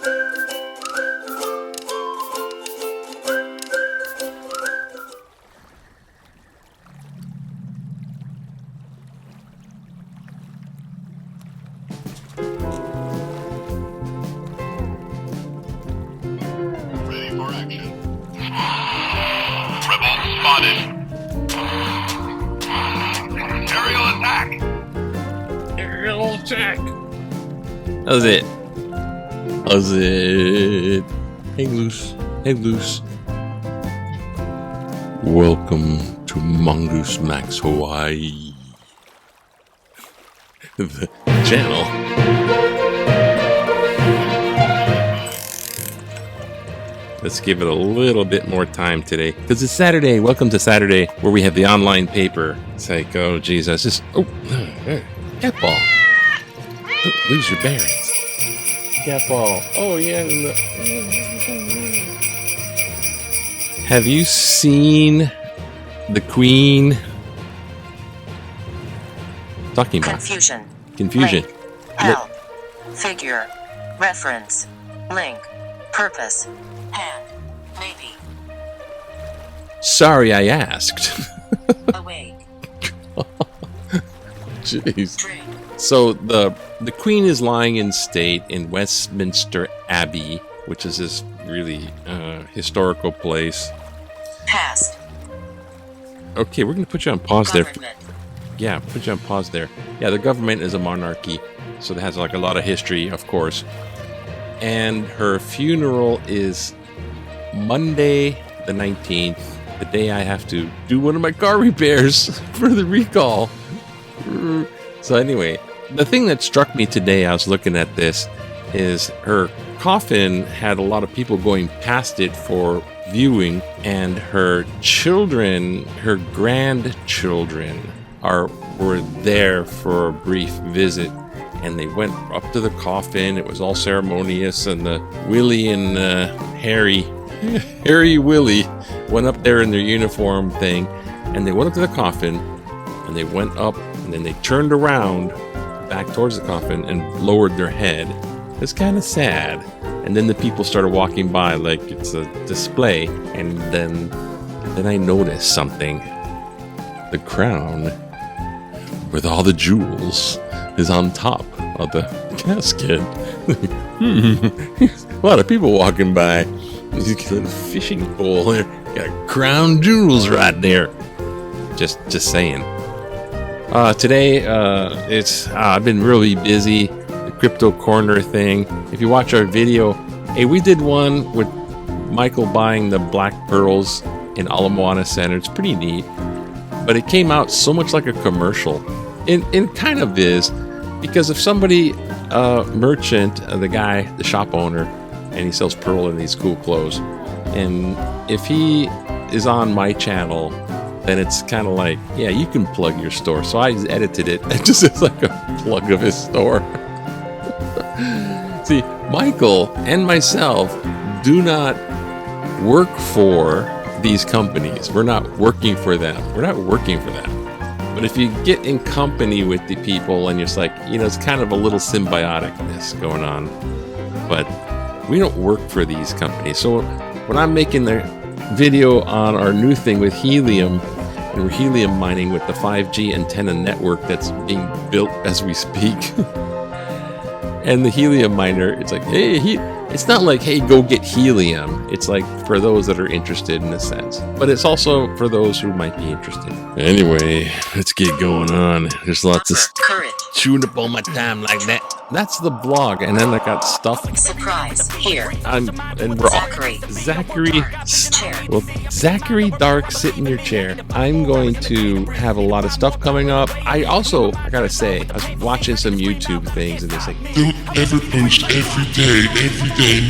How's it? How's it? Hang loose. Hang loose. Welcome to Mongoose Max Hawaii. The channel. Let's give it a little bit more time today. Because it's Saturday. Welcome to Saturday, where we have the online paper. It's like, oh, geez, I just... Oh, cat ball. Don't lose your bearings. Cat ball. Oh, yeah. Have you seen the Queen? Talking about confusion. Link. Help. Figure. Reference. Link. Purpose. Hand. Maybe. Sorry, I asked. Awake. Jeez. Drink. So the Queen is lying in state in Westminster Abbey, which is this really historical place. Past. Okay, we're going to put you on pause there. Government. Yeah, put you on pause there. Yeah, the government is a monarchy, so it has like a lot of history, of course. And her funeral is Monday the 19th, the day I have to do one of my car repairs for the recall. So anyway, the thing that struck me today, I was looking at this, is her coffin had a lot of people going past it for viewing, and her children, her grandchildren, were there for a brief visit, and they went up to the coffin. It was all ceremonious, and the Willie and Harry Willie went up there in their uniform thing, and they went up to the coffin, and they went up, and then they turned around back towards the coffin and lowered their head. It's kind of sad. And then the people started walking by like it's a display, and then I noticed something. The crown with all the jewels is on top of the casket. A lot of people walking by. There's a little fishing pole there. Got crown jewels right there. Just saying. Today, I've been really busy. The crypto corner thing. If you watch our video, hey, we did one with Michael buying the black pearls in Ala Moana Center. It's pretty neat, but it came out so much like a commercial. It kind of is, because if somebody, merchant, the guy, the shop owner, and he sells pearl in these cool clothes, and if he is on my channel, then it's kind of like, yeah, you can plug your store. So I edited it. It just is like a plug of his store. See, Michael and myself do not work for these companies. We're not working for them. But if you get in company with the people and you're just like, it's kind of a little symbioticness going on. But we don't work for these companies. So when I'm making the video on our new thing with helium, and we're helium mining with the 5G antenna network that's being built as we speak. And the helium miner, it's like, hey, it's not like, hey, go get helium. It's like for those that are interested in a sense. But it's also for those who might be interested. Anyway, let's get going on. There's lots of chewing up all my time like that. That's the blog, and then I got stuff. Surprise here. Zachary Dark, sit in your chair. I'm going to have a lot of stuff coming up. I gotta say, I was watching some YouTube things, and it's like, don't ever post every day,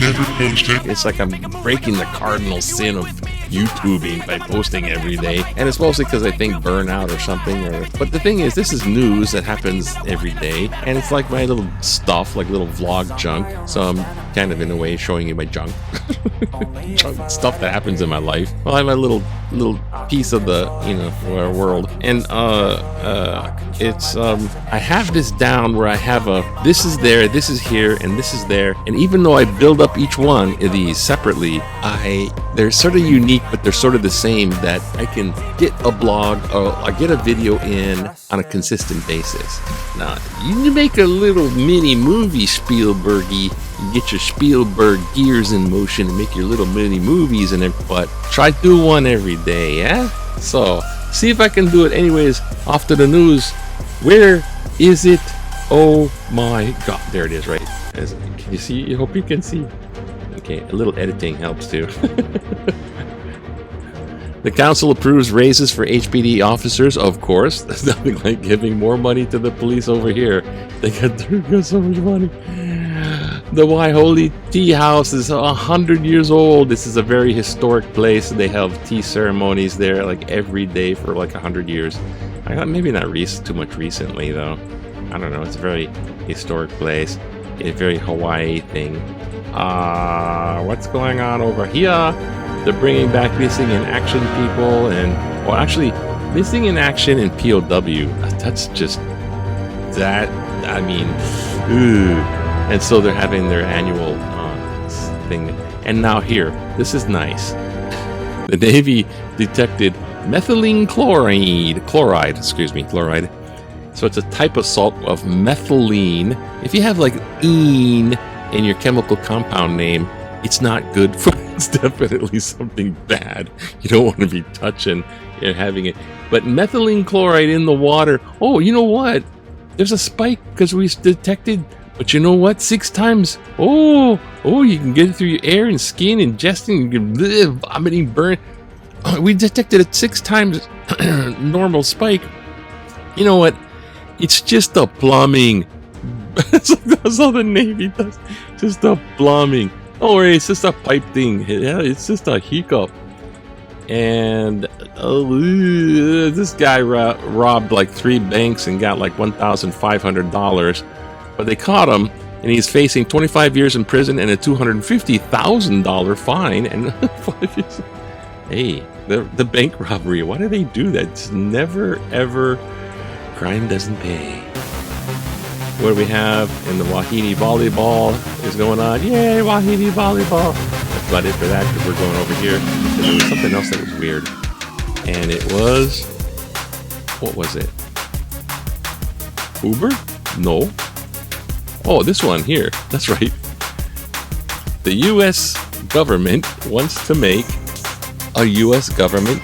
never post it. It's like I'm breaking the cardinal sin of YouTubing by posting every day, and it's mostly because I think burnout or something. But the thing is, this is news that happens every day, and it's like my little stuff, like little vlog junk. So I'm kind of in a way showing you my junk, junk stuff that happens in my life. Well, I have a little piece of the world, and it's I have this down where I have this is there, this is here, and this is there, and even though I build up each one of these separately, they're sort of unique, but they're sort of the same, that I can get a blog or I get a video in on a consistent basis. Now, you make a little mini movie, Spielbergy. You get your Spielberg gears in motion and make your little mini movies in it, but try to do one every day, yeah? So, see if I can do it anyways. Off to the news. Where is it? Oh my god. There it is, right? Can you see? I hope you can see. Okay, a little editing helps too. The council approves raises for HPD officers, of course. There's nothing like giving more money to the police over here. They got so much money. The Waiholie Tea House is 100 years old. This is a very historic place. They have tea ceremonies there like every day for like 100 years. I thought maybe not too much recently though. I don't know. It's a very historic place. A very Hawaii thing. What's going on over here? They're bringing back missing in action people, and well, actually, missing in action and POW. That's just that. I mean, ooh. And so they're having their annual thing. And now here, this is nice. The Navy detected methylene chloride. So it's a type of salt of methylene. If you have like "ene" in your chemical compound name, it's not good for. It's definitely something bad. You don't want to be touching and having it. But methylene chloride in the water. Oh, you know what? There's a spike because we detected. But you know what? 6 times. Oh, you can get it through your air and skin, ingesting, you can vomiting, burn. We detected it 6 times normal spike. You know what? It's just the plumbing. That's all the Navy does. Just the plumbing. Don't worry, it's just a pipe thing. Yeah, it's just a hiccup. And this guy robbed like 3 banks and got like $1,500. But they caught him, and he's facing 25 years in prison and a $250,000 fine. And 5 years. Hey, the bank robbery. Why do they do that? It's never ever. Crime doesn't pay. What do we have in the Wahine volleyball is going on? Yay, Wahine volleyball! That's about it for that, because we're going over here. And there was something else that was weird. And it was... What was it? Uber? No. Oh, this one here. That's right. The U.S. government wants to make a U.S. government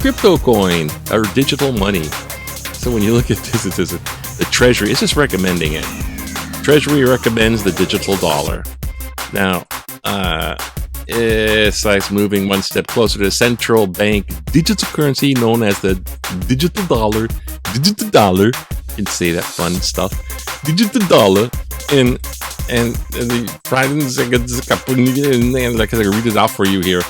crypto coin, or digital money. So when you look at this, it says the Treasury, it's just recommending it. Treasury recommends the digital dollar. Now, it's like moving one step closer to the central bank digital currency known as the digital dollar. Digital dollar. You can say that fun stuff. Digital dollar. And the private second, like I read it out for you here.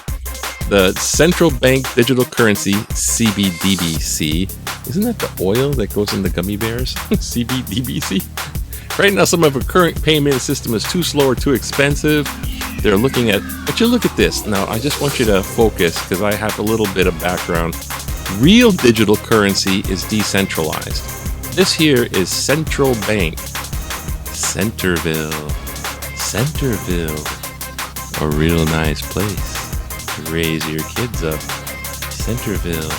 The central bank digital currency, CBDBC. Isn't that the oil that goes in the gummy bears? CBDBC. Right now, some of the current payment system is too slow or too expensive. They're looking at, but you look at this. Now, I just want you to focus because I have a little bit of background. Real digital currency is decentralized. This here is central bank. Centerville. A real nice place to raise your kids up. Centerville.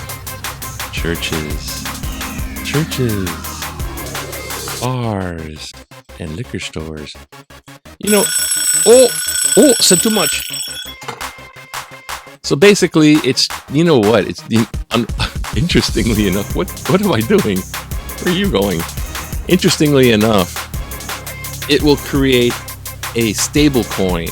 Churches, bars, and liquor stores. You know, said too much. So basically, it's, you know what? It's interestingly enough. What am I doing? Where are you going? Interestingly enough, it will create a stable coin.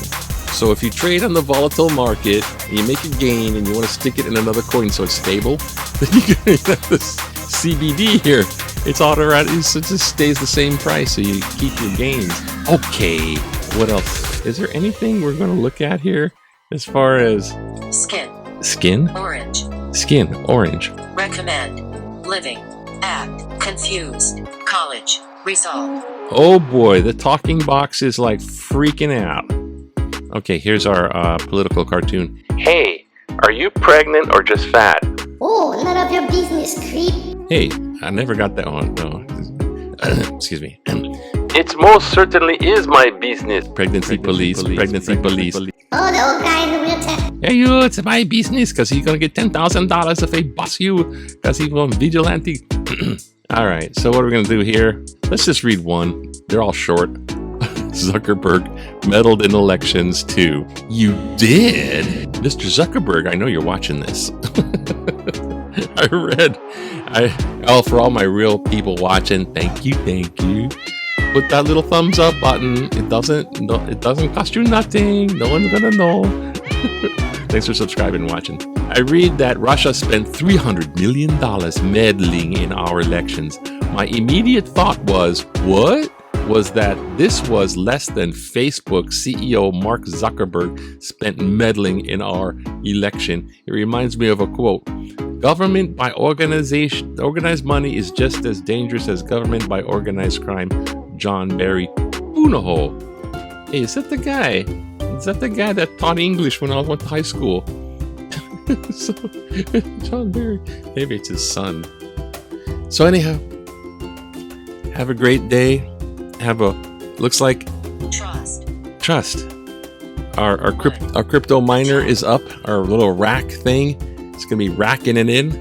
So if you trade on the volatile market and you make a gain and you want to stick it in another coin so it's stable, then you can have this CBD here. It's automatic, it just stays the same price, so you keep your gains. Okay, what else? Is there anything we're going to look at here as far as skin? Orange. Skin, orange. Recommend. Living. Act. Confused. College. Resolve. Oh boy, the talking box is like freaking out. Okay, here's our political cartoon. Hey, are you pregnant or just fat? Oh, none of your business, creep. Hey, I never got that one. No. Excuse me. It most certainly is my business. Pregnancy police. Oh, the old guy in the wheelchair. Hey, you, it's my business because he's going to get $10,000 if they bust you because he's going vigilante. All right, so what are we going to do here? Let's just read one. They're all short. Zuckerberg meddled in elections too. You did? Mr. Zuckerberg, I know you're watching this. For all my real people watching, thank you. Put that little thumbs up button. It doesn't cost you nothing. No one's gonna know. Thanks for subscribing and watching. I read that Russia spent $300 million meddling in our elections. My immediate thought was, what? Was that this was less than Facebook CEO Mark Zuckerberg spent meddling in our election. It reminds me of a quote. Government by organized money is just as dangerous as government by organized crime. John Barry Boonaho. Hey, is that the guy? Is that the guy that taught English when I went to high school? So, John Barry. Maybe it's his son. So anyhow, have a great day. Looks like trust. Our crypto miner is up. Our little rack thing. It's gonna be racking it in,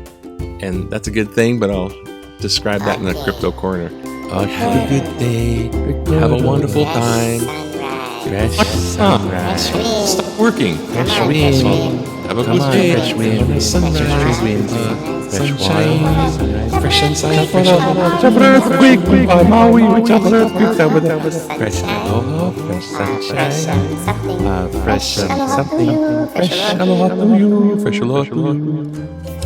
and that's a good thing. But I'll describe that in the crypto corner. Have a good day. Have a wonderful time. Stop working. Fresh wind. Have a good day. Fresh wind. Sunrise. Sunshine. Fresh sunshine. Fresh earthquake. Maui. Fresh aloha. Fresh sunshine. Fresh something. Fresh aloha to you. Fresh aloha to you.